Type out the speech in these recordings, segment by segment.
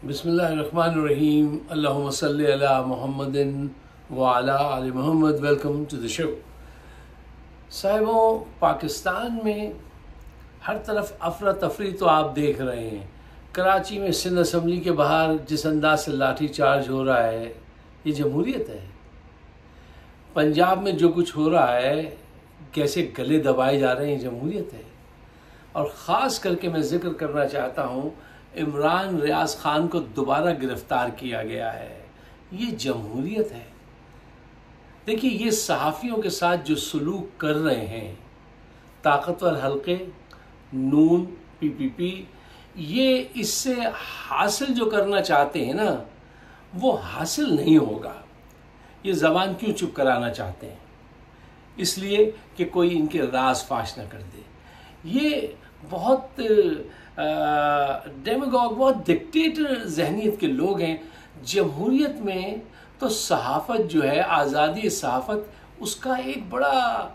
बिस्मिल्लाहिर्रहमानिर्रहीम अल्लाहुम्मा सल्ली अला मुहम्मदिन व अला आलि मुहम्मद। Welcome to the show. साहिबों, पाकिस्तान में हर तरफ अफरा तफरी तो आप देख रहे हैं। कराची में सिंध असम्बली के बाहर जिस अंदाज से लाठी चार्ज हो रहा है, ये जमहूरियत है। पंजाब में जो कुछ हो रहा है, कैसे गले दबाए जा रहे हैं, जमहूरियत है। और ख़ास करके मैं जिक्र करना चाहता हूँ, इमरान रियाज खान को दोबारा गिरफ्तार किया गया है। ये जमहूरियत है। देखिए, ये सहाफ़ियों के साथ जो सलूक कर रहे हैं ताकतवर हल्के, नून, पीपीपी, ये इससे हासिल जो करना चाहते हैं ना, वो हासिल नहीं होगा। ये ज़बान क्यों चुप कराना चाहते हैं? इसलिए कि कोई इनके राज फाश न कर दे। ये बहुत डेमागॉग, बहुत डिक्टेटर जहनीत के लोग हैं। जमहूरियत में तो सहाफ़त जो है, आज़ादी सहाफ़त, उसका एक बड़ा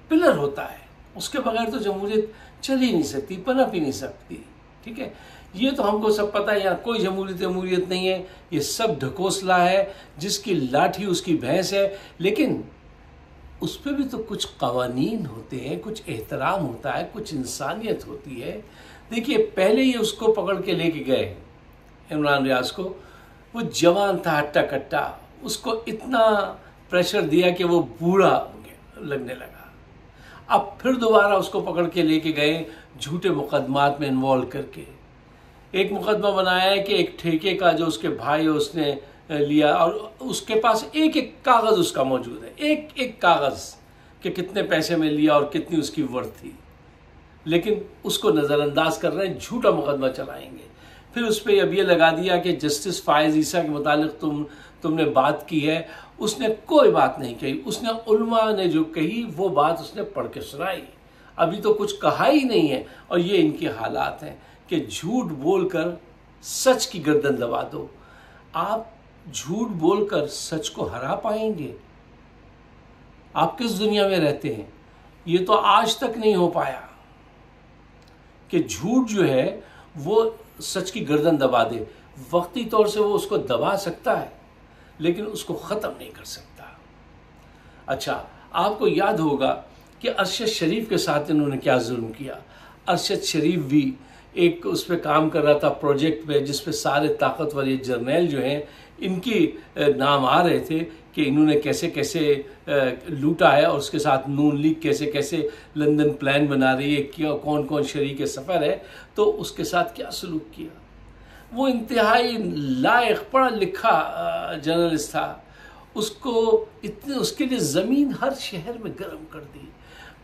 पिलर होता है। उसके बगैर तो जमहूरियत चल ही नहीं सकती, पनप ही नहीं सकती। ठीक है, ये तो हमको सब पता है। यहाँ कोई जमहूरियत नहीं है। ये सब ढकोसला है। जिसकी लाठी उसकी भैंस है। लेकिन उस पर भी तो कुछ कवानीन होते हैं, कुछ एहतराम होता है, कुछ इंसानियत होती है। देखिए, पहले ही उसको पकड़ के लेके गए इमरान रियाज को। वो जवान था, हट्टा कट्टा। उसको इतना प्रेशर दिया कि वो बूढ़ा लगने लगा। अब फिर दोबारा उसको पकड़ के लेके गए, झूठे मुकदमात में इन्वॉल्व करके। एक मुकदमा बनाया है कि एक ठेके का जो उसके भाई है उसने लिया, और उसके पास एक एक कागज उसका मौजूद है, एक एक कागज कि कितने पैसे में लिया और कितनी उसकी वर्थ थी। लेकिन उसको नज़रअंदाज कर रहे हैं, झूठा मुकदमा चलाएंगे। फिर उस पर अब ये लगा दिया कि जस्टिस फायज ईसा के मुतालिक तुमने बात की है। उसने कोई बात नहीं कही। उसने उलमा ने जो कही वो बात उसने पढ़ के सुनाई। अभी तो कुछ कहा ही नहीं है। और ये इनके हालात हैं कि झूठ बोलकर सच की गर्दन दबा दो। आप झूठ बोलकर सच को हरा पाएंगे? आप किस दुनिया में रहते हैं? ये तो आज तक नहीं हो पाया कि झूठ जो है वो सच की गर्दन दबा दे। वक्ती तौर से वो उसको दबा सकता है, लेकिन उसको ख़त्म नहीं कर सकता। अच्छा, आपको याद होगा कि अरशद शरीफ के साथ इन्होंने क्या जुल्म किया। अरशद शरीफ भी एक उस पर काम कर रहा था, प्रोजेक्ट पे, जिस पे सारे ताकतवर ये जर्नैल जो हैं, इनकी नाम आ रहे थे कि इन्होंने कैसे कैसे लूटा है। और उसके साथ नून लीग कैसे कैसे लंदन प्लान बना रही है, क्या कौन कौन शरीक सफ़र है, तो उसके साथ क्या सलूक किया। वो इंतहाई लायक, पढ़ा लिखा जर्नलिस्ट था। उसके लिए ज़मीन हर शहर में गर्म कर दी।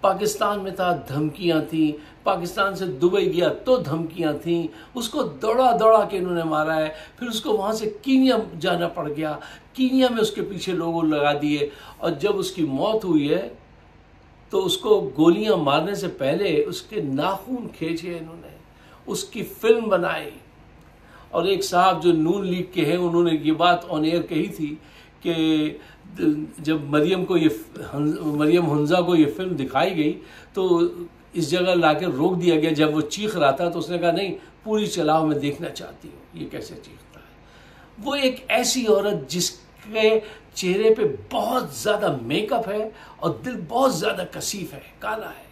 पाकिस्तान में था, धमकियां थी। पाकिस्तान से दुबई गया तो धमकियां थी। उसको दौड़ा दौड़ा के इन्होंने मारा है। फिर उसको वहाँ से कीनिया जाना पड़ गया। कीनिया में उसके पीछे लोगों लगा दिए। और जब उसकी मौत हुई है तो उसको गोलियां मारने से पहले उसके नाखून खींचे इन्होंने, उसकी फिल्म बनाई। और एक साहब जो नून लीग के हैं, उन्होंने ये बात ऑन एयर कही थी कि जब मरियम हुंजा को ये फिल्म दिखाई गई तो इस जगह लाके रोक दिया गया। जब वो चीख रहा था तो उसने कहा, नहीं, पूरी चलाओ, मैं देखना चाहती हूँ ये कैसे चीखता है। वो एक ऐसी औरत जिसके चेहरे पे बहुत ज़्यादा मेकअप है और दिल बहुत ज़्यादा कसीफ है, काला है।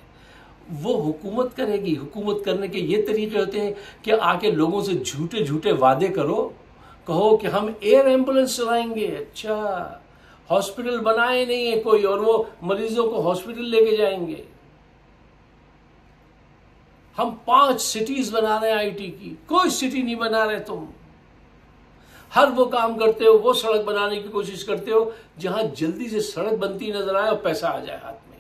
वो हुकूमत करेगी। हुकूमत करने के ये तरीके होते हैं कि आके लोगों से झूठे झूठे वादे करो, कहो कि हम एयर एम्बुलेंस चलाएंगे। अच्छा, हॉस्पिटल बनाए नहीं है कोई, और वो मरीजों को हॉस्पिटल लेके जाएंगे। हम 5 सिटीज बना रहे हैं आईटी की, कोई सिटी नहीं बना रहे तुम। हर वो काम करते हो, वो सड़क बनाने की कोशिश करते हो जहां जल्दी से सड़क बनती नजर आए और पैसा आ जाए हाथ में।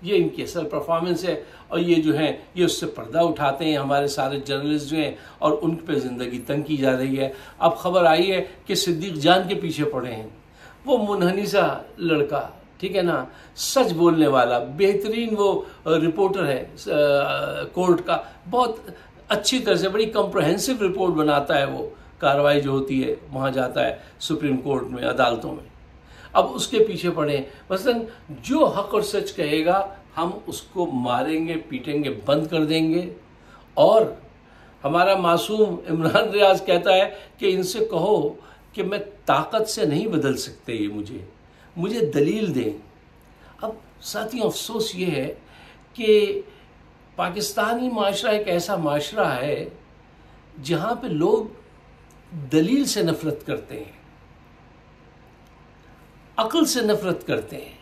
ये इनकी असल परफॉर्मेंस है। और ये जो है, ये उससे पर्दा उठाते हैं हमारे सारे जर्नलिस्ट जो हैं, और उन पे जिंदगी तंग की जा रही है। अब खबर आई है कि सिद्दीक जान के पीछे पड़े हैं। वो मुनहनी सा लड़का, ठीक है ना, सच बोलने वाला, बेहतरीन वो रिपोर्टर है कोर्ट का। बहुत अच्छी तरह से, बड़ी कॉम्प्रहेंसिव रिपोर्ट बनाता है वो। कार्रवाई जो होती है वहाँ जाता है सुप्रीम कोर्ट में, अदालतों में। अब उसके पीछे पड़े। मसलन जो हक और सच कहेगा हम उसको मारेंगे, पीटेंगे, बंद कर देंगे। और हमारा मासूम इमरान रियाज कहता है कि इनसे कहो कि मैं ताकत से नहीं बदल सकते, ये मुझे दलील दें। अब साथियों, अफसोस ये है कि पाकिस्तानी माशरा एक ऐसा माशरा है जहाँ पे लोग दलील से नफरत करते हैं, अक्ल से नफरत करते हैं।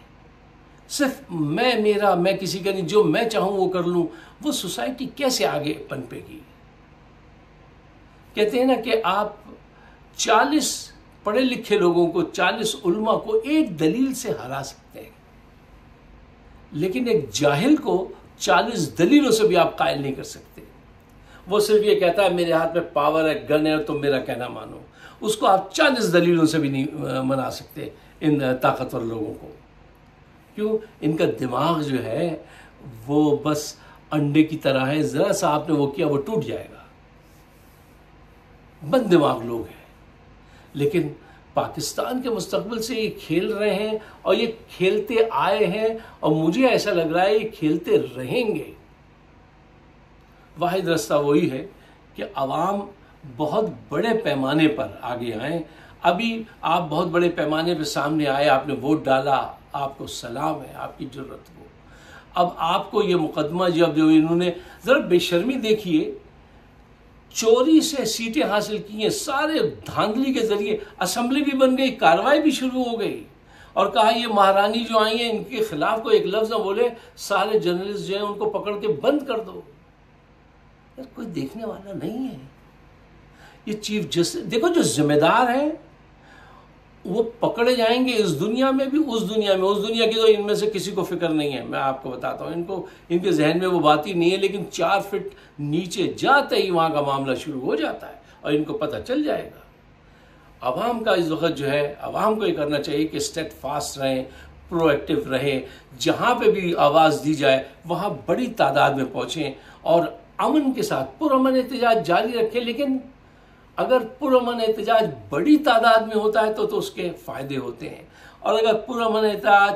सिर्फ मैं किसी का नहीं, जो मैं चाहूँ वो कर लूँ, वो सोसाइटी कैसे आगे पनपेगी। कहते हैं ना कि आप 40 पढ़े लिखे लोगों को, 40 उल्मा को एक दलील से हरा सकते हैं, लेकिन एक जाहिल को 40 दलीलों से भी आप कायल नहीं कर सकते। वो सिर्फ ये कहता है मेरे हाथ में पावर है, गन है, तो मेरा कहना मानो। उसको आप 40 दलीलों से भी नहीं मना सकते इन ताकतवर लोगों को। क्यों? इनका दिमाग जो है वो बस अंडे की तरह है, जरा सा आपने वो किया वो टूट जाएगा। बंद दिमाग लोग हैं। लेकिन पाकिस्तान के मुस्तकबिल से ये खेल रहे हैं और ये खेलते आए हैं, और मुझे ऐसा लग रहा है ये खेलते रहेंगे। वाहिद रास्ता वही है कि अवाम बहुत बड़े पैमाने पर आगे आए। अभी आप बहुत बड़े पैमाने पर सामने आए, आपने वोट डाला, आपको सलाम है, आपकी जरूरत हो। अब आपको ये मुकदमा जो इन्होंने, जरा बेशर्मी देखिए, चोरी से सीटें हासिल की हैं, सारे धांधली के जरिए असेंबली भी बन गई, कार्रवाई भी शुरू हो गई, और कहा ये महारानी जो आई हैं इनके खिलाफ कोई एक लफ्ज ना बोले, सारे जर्नलिस्ट जो हैं उनको पकड़ के बंद कर दो। यार कोई देखने वाला नहीं है। ये चीफ जस्टिस देखो, जो जिम्मेदार हैं वो पकड़े जाएंगे इस दुनिया में भी, उस दुनिया की तो इनमें से किसी को फिक्र नहीं है। मैं आपको बताता हूँ, इनके जहन में वो बात ही नहीं है, लेकिन 4 फीट नीचे जाते ही वहां का मामला शुरू हो जाता है और इनको पता चल जाएगा। अवाम का इस वक्त जो है, अवाम को ये करना चाहिए कि स्टेट फास्ट रहें, प्रोएक्टिव रहें, जहां पे भी आवाज़ दी जाए वहां बड़ी तादाद में पहुंचें और अमन के साथ पुरअमन एहतजाज जारी रखें। लेकिन अगर पुरअमन एहतजाज बड़ी तादाद में होता है तो उसके फायदे होते हैं, और अगर पुरअमन एहतजाज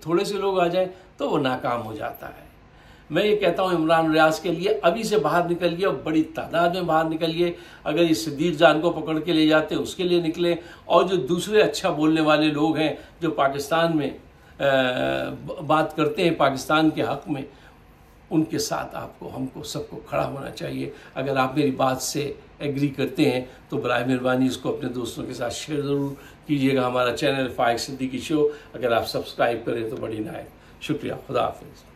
थोड़े से लोग आ जाए तो वो नाकाम हो जाता है। मैं ये कहता हूँ इमरान रियाज के लिए, अभी से बाहर निकलिए और बड़ी तादाद में बाहर निकलिए। अगर ये सिद्दीक जान को पकड़ के ले जाते उसके लिए निकले, और जो दूसरे अच्छा बोलने वाले लोग हैं जो पाकिस्तान में बात करते हैं पाकिस्तान के हक में, उनके साथ आपको, हमको, सबको खड़ा होना चाहिए। अगर आप मेरी बात से एग्री करते हैं तो बराए मेहरबानी इसको अपने दोस्तों के साथ शेयर ज़रूर कीजिएगा। हमारा चैनल फाइक सिद्दीकी शो अगर आप सब्सक्राइब करें तो बड़ी नायत। शुक्रिया। खुदा हाफिज़।